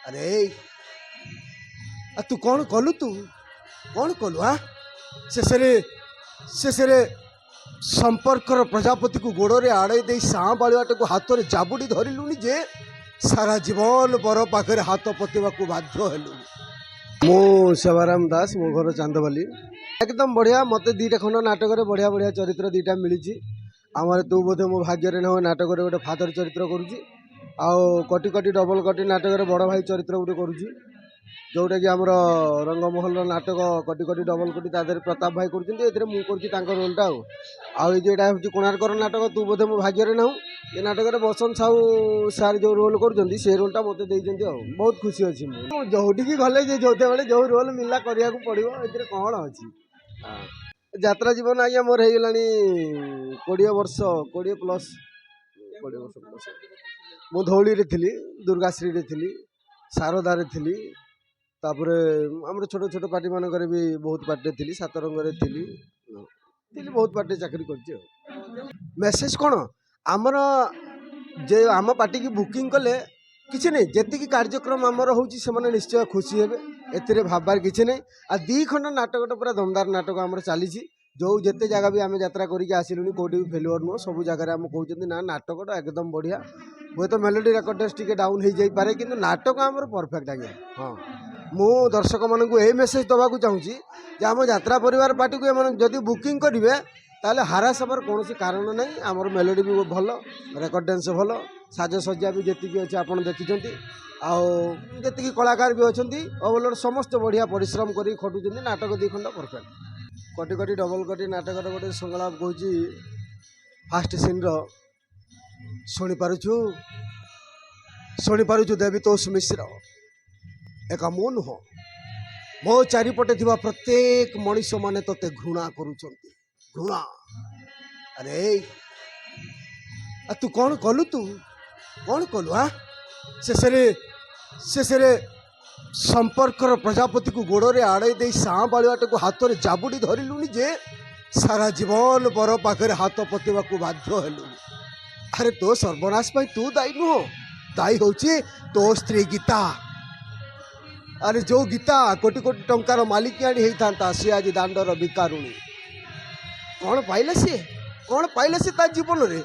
अरे तू कौन कलु तू कौन कलु हाँ शेषे संपर्कर प्रजापति को गोड़े आड़े दे साँ बाड़ुआटे को हाथ में जाबुड़ी धरलुनि जे सारा जीवन बर पाखे हाथ पतेवा को बाध्य हेलु। मु सेवाराम दास मो घर चांदबाली एकदम बढ़िया मत दीटा खंड नाटक बढ़िया बढ़िया चरित्र दीटा मिली आमर तू बोधे मो भाग्य न नाटक गोटे फादर चरित्र करुँची आउ कटी कटी डबल कटी नाटक बड़ भाई चरित्र गोटे करुँची जोटा कि आमर रंगमहल नाटक कटी कटी डबल कटी तादेह प्रताप भाई कर रोलटा आउ जेटा हूँ कोणार्कर नाटक तू बोधे मो भाग्य ना ये नाटक बसंत साहू सार जो रोल कर से रोलटा मत बहुत खुशी अच्छी मुझे जोटिकी गले जो बेले जो रोल मिलला करा पड़ो ये कौन अच्छी यात्रा जीवन आज्ञा मोर हो गला 20 वर्ष 20 प्लस 20 वर्ष प्लस मु धौली थी दुर्गाश्री थी शारदा थी तापर आम छोट छोट पार्टी मानक भी बहुत पार्टी थी सातरंगे थी बहुत पार्टी चाकरी कर मेसेज कौन आमर जे आम पार्टी की बुकिंग कले किसी नहीं जी कार्यक्रम आमर होने निश्चय खुशी हे ए भाबार किसी नहीं आ 2 खंड नाटक पूरा दमदार नाटक आम चली जो जिते जगह भी आम यात्रा करके आसिलुनि कौटी भी फेलुअर नुह सब जगह आम कहते ना नाटकटा एकदम बढ़िया हुए तो मेलोडी रेकर्डेस टी डाउन हो जापे कि नाटक आम परफेक्ट आज्ञा। हाँ मु दर्शक मानक ये मेसेज दवाक चाहूँगी आम यात्रा परिवार पार्टी को जदि बुकिंग करेंगे ताले हारास हबार कौन कारण ना आमर मेलोडी भी भल रेकर्ड डांस भल साजसज्जा भी जी अच्छे आप देखी आती कलाकार भी अच्छा ओवरऑल समस्त बढ़िया परिश्रम कर खटुं नाटक 2 खंड परफेक्ट कटी कटी डबल कटी नाटक गोटे संलाप कहूँ फास्ट सीन शुणिपारु देवीतोष मिश्र एक मु नुह मो चारिपटे थिबा प्रत्येक मनीष माने तोते घृणा करुचंती घृणा। अरे तू कौन कलु हाँ शेषे संपर्कर प्रजापति को गोड़े आड़े दे साँ बाड़ुआटे को हाथ में जाबुड़ी धरलुनि जे सारा जीवन बर पाखे हाथ पतेवा को बाध्य हेलु। अरे तो सर्वनाश पाई तू दायी नुह दायी हूँ तो स्त्री गीता। अरे जो गीता कोटी कोटी टंकार मालिकियाणी होता सी आज दांडर बिकारुणी कौन पाइले सी ता जीवन रे